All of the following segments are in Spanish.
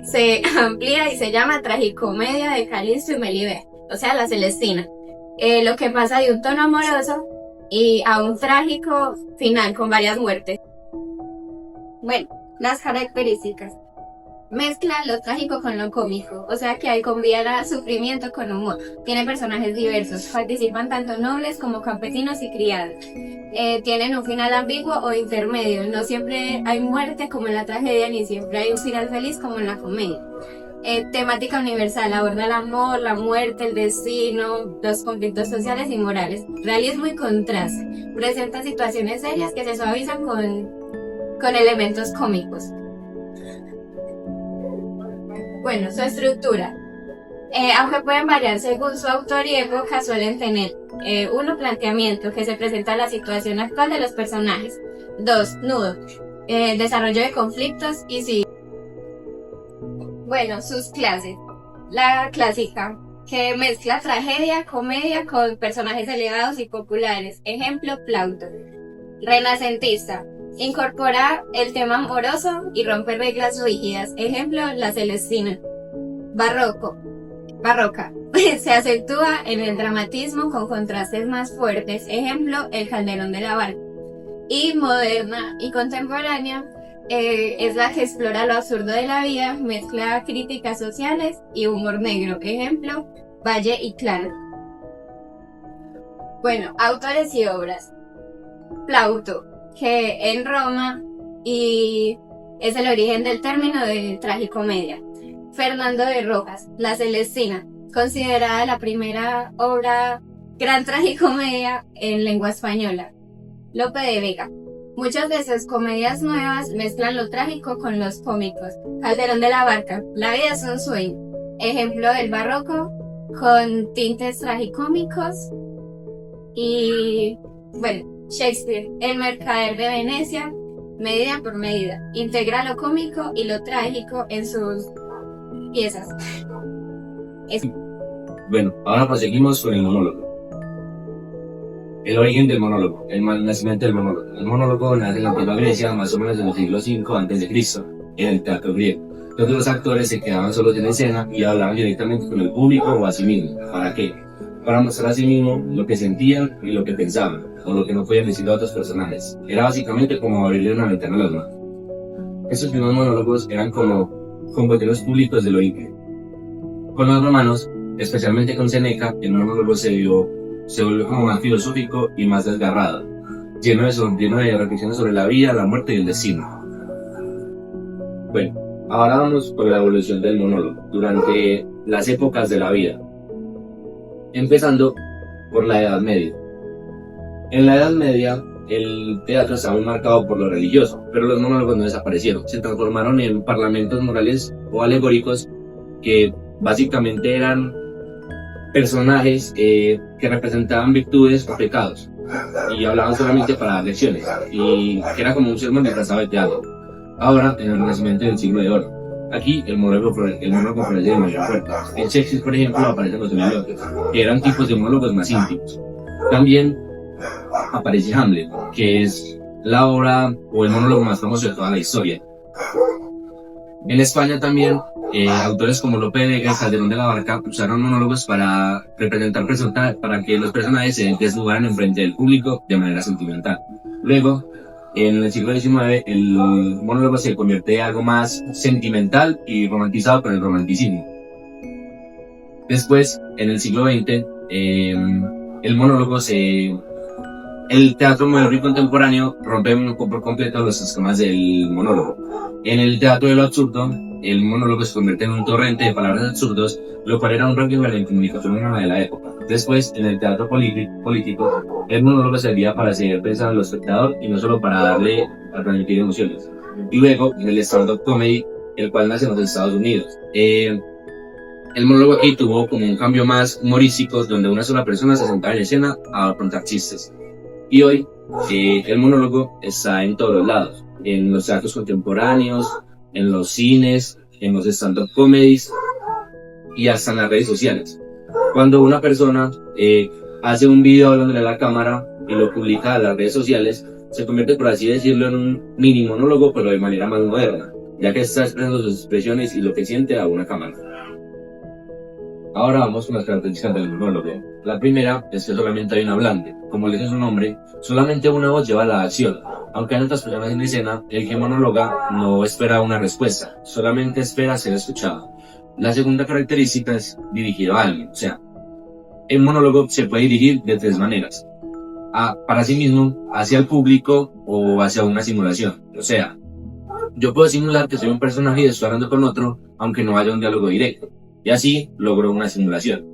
se amplía y se llama Tragicomedia de Calisto y Melibea, o sea, la Celestina. Lo que pasa de un tono amoroso y a un trágico final con varias muertes. Bueno, las características. Mezcla lo trágico con lo cómico, o sea que ahí combina sufrimiento con humor. Tiene personajes diversos, participan tanto nobles como campesinos y criados. Tienen un final ambiguo o intermedio, no siempre hay muerte como en la tragedia, ni siempre hay un final feliz como en la comedia. Temática universal, aborda el amor, la muerte, el destino, los conflictos sociales y morales. Realismo y contraste, presenta situaciones serias que se suavizan con elementos cómicos. Bueno, su estructura. Aunque pueden variar según su autor y época, suelen tener 1. Planteamiento, que se presenta la situación actual de los personajes. 2. Nudo, desarrollo de conflictos y sí. Bueno, sus clases. La clásica, que mezcla tragedia, comedia con personajes elevados y populares. Ejemplo, Plauto. Renacentista, incorpora el tema amoroso y rompe reglas rígidas. Ejemplo, la Celestina. Barroca. Se acentúa en el dramatismo con contrastes más fuertes. Ejemplo, el Calderón de la Barca. Y moderna y contemporánea es la que explora lo absurdo de la vida, mezcla críticas sociales y humor negro. Ejemplo, Valle y Claro. Bueno, autores y obras. Plauto, que en Roma y es el origen del término de tragicomedia. Fernando de Rojas, La Celestina, considerada la primera obra gran tragicomedia en lengua española. Lope de Vega. Muchas de sus comedias nuevas mezclan lo trágico con los cómicos. Calderón de la Barca, La vida es un sueño. Ejemplo del barroco con tintes tragicómicos. Y bueno, Shakespeare, El mercader de Venecia, medida por medida. Integra lo cómico y lo trágico en sus piezas. Bueno, ahora proseguimos con el monólogo. El origen del monólogo, el nacimiento del monólogo. El monólogo nace en la antigua Grecia, más o menos en el siglo V a.C., en el teatro griego, donde los actores se quedaban solos en escena y hablaban directamente con el público o a sí mismos. ¿Para qué? Para mostrar a sí mismos lo que sentían y lo que pensaban, o lo que no podían decir a otros personajes. Era básicamente como abrirle una ventana al alma. Estos primeros monólogos eran como convocatorios públicos del origen. Con los romanos, especialmente con Séneca, el monólogo se volvió como más filosófico y más desgarrado, lleno de reflexiones sobre la vida, la muerte y el destino. Bueno, ahora vamos por la evolución del monólogo durante las épocas de la vida, empezando por la Edad Media. En la Edad Media, el teatro estaba muy marcado por lo religioso, pero los monólogos no desaparecieron, se transformaron en parlamentos morales o alegóricos que básicamente eran personajes que representaban virtudes o pecados y hablaban solamente para dar lecciones, y que era como un sermón disfrazado de teatro. Ahora, en el Renacimiento del siglo de oro, aquí el monólogo aparece de mayor fuerza. En Shakespeare, por ejemplo, aparecen los soliloquios, que eran tipos de monólogos más íntimos. También aparece Hamlet, que es la obra o el monólogo más famoso de toda la historia. En España también, autores como Lope de Vega y Calderón de la Barca usaron monólogos para para que los personajes se desnudaran en frente del público de manera sentimental. Luego, en el siglo XIX, el monólogo se convierte en algo más sentimental y romantizado con el romanticismo. Después, en el siglo XX, el teatro moderno y contemporáneo rompe por completo los esquemas del monólogo. En el teatro de lo absurdo, el monólogo se convierte en un torrente de palabras absurdos, lo cual era un régimen de la comunicación humana de la época. Después, en el teatro político, el monólogo servía para hacer pensar al espectador y no solo para transmitir emociones. Y luego, en el stand-up comedy, el cual nace en los Estados Unidos. El monólogo aquí tuvo como un cambio más humorístico, donde una sola persona se sentaba en escena a contar chistes. Y hoy, el monólogo está en todos los lados, en los teatros contemporáneos, en los cines, en los stand-up comedies y hasta en las redes sociales. Cuando una persona hace un video hablándole a la cámara y lo publica a las redes sociales, se convierte, por así decirlo, en un mini monólogo, pero de manera más moderna, ya que está expresando sus expresiones y lo que siente a una cámara. Ahora vamos con las características del monólogo. La primera es que solamente hay un hablante. Como le dice su nombre, solamente una voz lleva la acción. Aunque hay otras personas en escena, el que monóloga no espera una respuesta, solamente espera ser escuchado. La segunda característica es dirigido a alguien, o sea, el monólogo se puede dirigir de tres maneras: para sí mismo, hacia el público o hacia una simulación. O sea, yo puedo simular que soy un personaje y estoy hablando con otro, aunque no haya un diálogo directo, y así logro una simulación.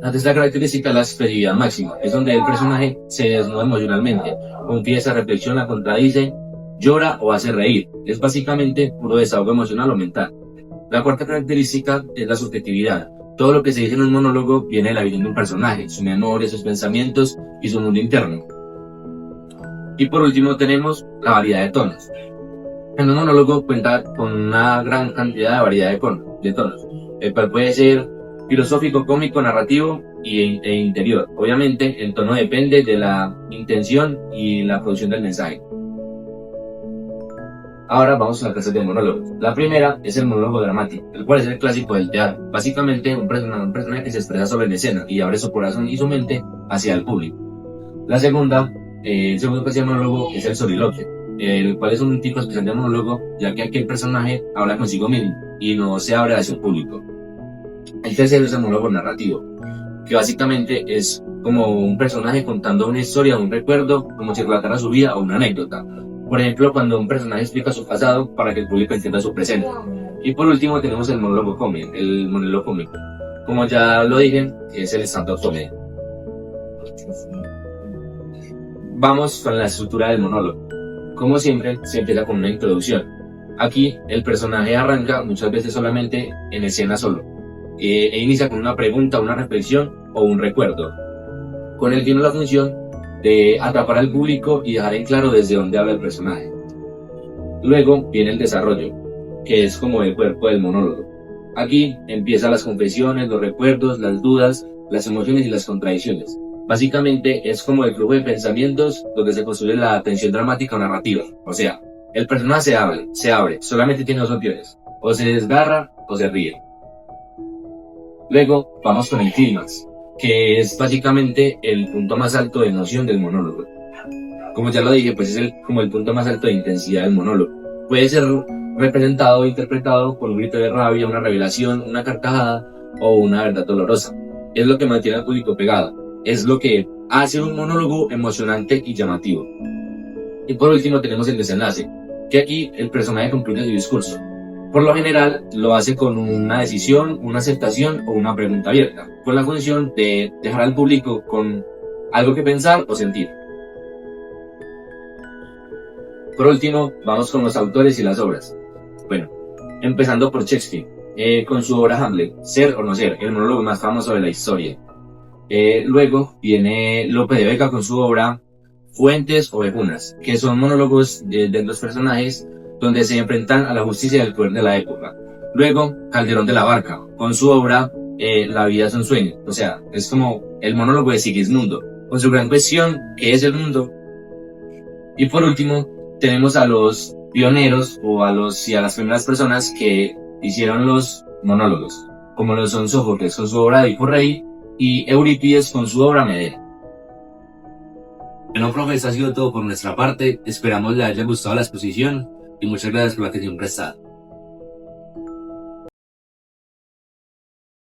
La tercera característica es la expresividad máxima, es donde el personaje se desnuda emocionalmente, confiesa, reflexiona, contradice, llora o hace reír. Es básicamente puro desahogo emocional o mental. La cuarta característica es la subjetividad. Todo lo que se dice en un monólogo viene de la visión de un personaje, su memoria, sus pensamientos y su mundo interno. Y por último tenemos la variedad de tonos. En un monólogo cuenta con una gran cantidad de variedad de tonos, el cual puede ser filosófico, cómico, narrativo e interior. Obviamente el tono depende de la intención y la producción del mensaje. Ahora vamos a la clase de monólogos. La primera es el monólogo dramático, el cual es el clásico del teatro. Básicamente un personaje que se expresa sobre la escena y abre su corazón y su mente hacia el público. La segunda, el segundo clase de monólogo es el soliloquio, el cual es un tipo especial de monólogo, ya que aquí el personaje habla consigo mismo y no se abre hacia el público. El tercero es el monólogo narrativo, que básicamente es como un personaje contando una historia, un recuerdo, como si relatara su vida o una anécdota. Por ejemplo, cuando un personaje explica su pasado para que el público entienda su presente. Y por último tenemos el monólogo cómico. Como ya lo dije, es el stand-up comedy. Vamos con la estructura del monólogo. Como siempre, se empieza con una introducción. Aquí, el personaje arranca muchas veces solamente en escena solo. E inicia con una pregunta, una reflexión o un recuerdo, con el fin o la función de atrapar al público y dejar en claro desde dónde habla el personaje. Luego viene el desarrollo, que es como el cuerpo del monólogo. Aquí empiezan las confesiones, los recuerdos, las dudas, las emociones y las contradicciones. Básicamente es como el flujo de pensamientos donde se construye la tensión dramática o narrativa. O sea, el personaje se abre, solamente tiene dos opciones: o se desgarra o se ríe. Luego vamos con el clímax, que es básicamente el punto más alto de emoción del monólogo. Como ya lo dije, pues es como el punto más alto de intensidad del monólogo. Puede ser representado o interpretado por un grito de rabia, una revelación, una carcajada o una verdad dolorosa. Es lo que mantiene al público pegado. Es lo que hace un monólogo emocionante y llamativo. Y por último tenemos el desenlace, que aquí el personaje concluye su discurso. Por lo general lo hace con una decisión, una aceptación o una pregunta abierta, con la función de dejar al público con algo que pensar o sentir. Por último, vamos con los autores y las obras. Bueno, empezando por Shakespeare, con su obra Hamlet, Ser o no ser, el monólogo más famoso de la historia. Luego viene Lope de Vega con su obra Fuentes o Bejunas, que son monólogos de los personajes donde se enfrentan a la justicia y el poder de la época. Luego, Calderón de la Barca, con su obra La vida es un sueño, o sea, es como el monólogo de Sigismundo, con su gran cuestión, ¿qué es el mundo? Y por último, tenemos a los pioneros a las primeras personas que hicieron los monólogos, como lo son Sófocles con su obra Edipo Rey y Eurípides con su obra Medea. Bueno, profe, esto ha sido todo por nuestra parte. Esperamos les haya gustado la exposición y muchas gracias por la atención prestada.